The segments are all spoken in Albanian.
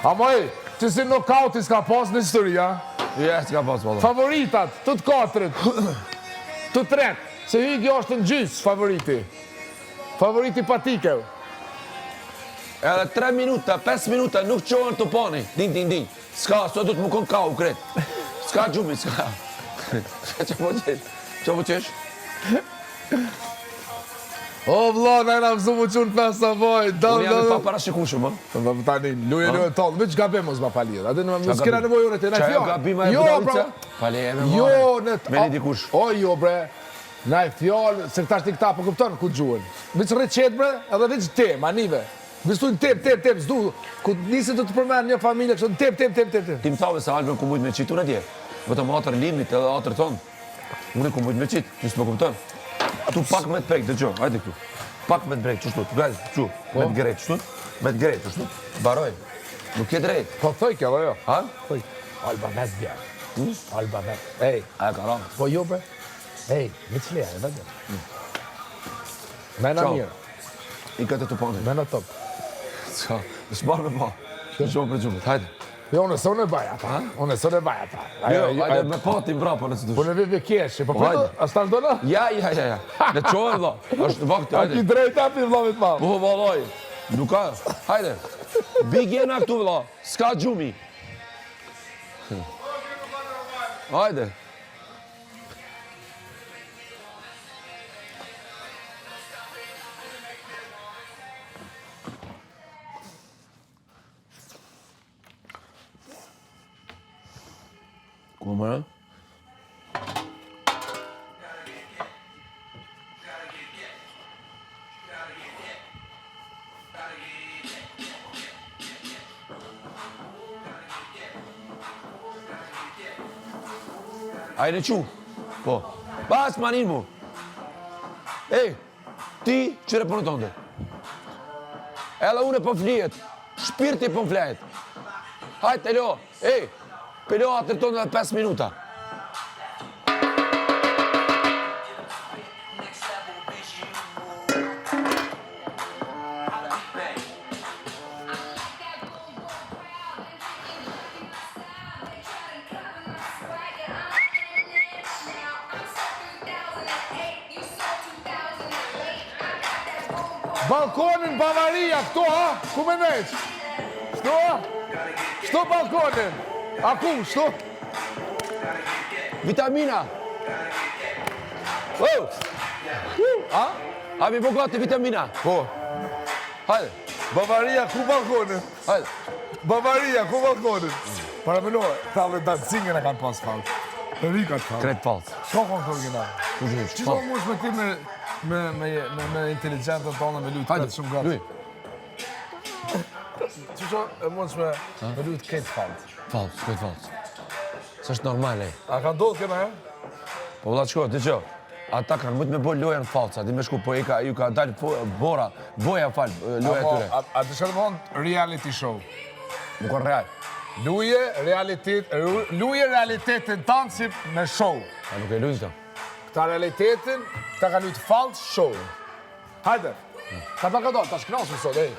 Amoj, që si knockout s'ka pas në histori, a? Ja, s'ka pas, valla. Favoritat, të katërit, të tret, se Hygjo është në gjys, favoriti. Favoriti patike. Edhe 3 minuta, 5 minuta, nuk qohen të pani. Din. S'ka, sot du të më konë kau, kret. S'ka gjumi, s'ka. Që po qesh? O, vla, nëjna mësu më qunë pesa, boj. Unë jam i pa parashikushëm, ha? Tani, luje tonë, me që gabim mos ma palir. Ate në s'kena nevoj unë të në fjallë. Qa jo gabima e Budavica? Pale e me more. Me një dikush. O, jo, bre. Na e fjallë, se këta është i këta, po këptonë, ku të gjuën. Vëqë rëqet, bre, edhe vëqë tem, anive. Vëstujnë tem, zdu. Ku nisi të përmenë një familje, kështë tem. Ti më thave se Albën ku mujtë me qitë unë atje. Vëtëm atër limit edhe atër tonë. Unë ku mujtë me qitë, që s'me këptonë. Tu pak me të prek, dhe gjo, hajde këtu. Pak me të brek, qështu, që, me të grejt, qështu, baroj. Nuk je drejt. Po thoj kjo, jo. Ha? Thoj. Alba ves bjerë. Alba ves. Ej. A e ka ramë. Po jo, bre. Ej, me të fleja, e vedje. Mena mirë. I këtë të panë. Mena top. Qa, në shbarë me pa. Shumë për gjumët, hajde. Jo, unë e sonë e baja ta. Jo, hajde me pati mbra, po nëse të po në vive keshi, po përdo, a s'ta ndona? Ja. Në qojë, vla. është vakti, hajde. A ki drejt api vlavit ma. Po, valoj. Nuk ka, hajde. Bigena këtu, vla. S'ka gjumi. Hajde. Ku më? A e në qu? Po. Pas manin mu. Ej, ti qëre për në tënde. Edhe une për flijet. Shpirti për flijet. Hajt, Elo. Ej, Pelo atër tonë dhe 5 minuta. Balkonin Bavaria, këto, ha? Ku me neq? Shto, ha? Shto balkonin. A ku, shto? Vitamina. Oh! A? A mi po gati vitamina. Po. Hajde. Bavaria, ku balkonin? Hajde. Bavaria, ku balkonin? Para me nore, thalë dhe dancingën e kanë pas falë. Të rikat falë. Kret falë. Shko konë të original. Qështë më është me këti me inteligentën tonë me lujtë këtë shumë gratë? Qështë e mund me lujtë këtë falë? Falë, këtë falë. Së është normal, e. A ka ndodhë këna, e? Po vëlla qko, të qo. Ata kanë mujtë me bojë lojën falë, di me shku, po ju ka dalë bora, boja falë, loja tyre. A të shërë mëndë reality show? Nuk kanë real. Luje realitetin tanë si me show. A nuk e lujnë këta. Këta realitetin, këta ka lujtë falë show. Hajde, ka ta ka do, ta shknasë sot, ej.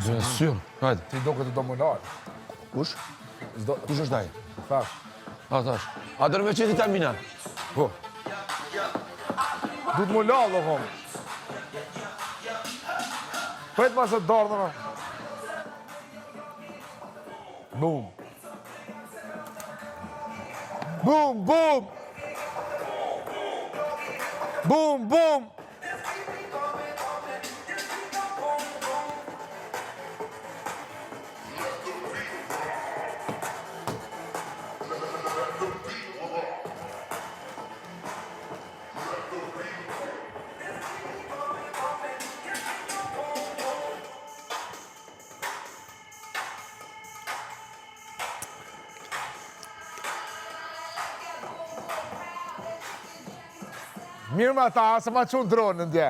Zënë syrë, hajde. Ti do këtë do më nalë. Kush? Kush është daj? Thash. A, thash. A dërë me qëti vitamina? Po. Du të më lallë, do komë. Pëjtë ma se të darë, dhe me. Boom. Boom, boom. Boom, boom. Mirë ma ta, se ma qunë dronë ndje.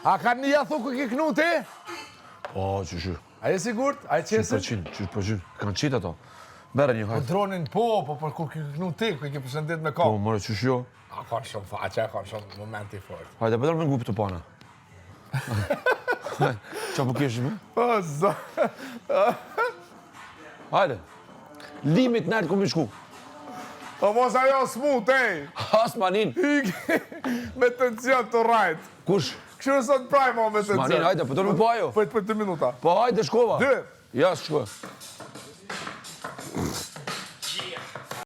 A ka një thu ku ki knu ti? O, qëshu. A je sigurt? A je qesin? Qëshu për qynë. Kanë qitë ato. Bere një hajtë. Po dronin po për ku ki knu ti, ku i ki përshëndit me Po, kom. mërë qëshu jo. A kanë shumë faqe, kanë shumë momenti fort. Hajde, përdojnë me ngupë të pana. Qa po keshë me? O, zë. Hajde. Limit nërtë ku mi shku. O mos ajo smut, ej. Hasmanin. Me tension të rajt. Kush? Kështu në sot praj mo me tension. Hasmanin, hajde, për të në po ajo. Për 2 minuta. Po hajde, shkova. 2. Ja, shkova.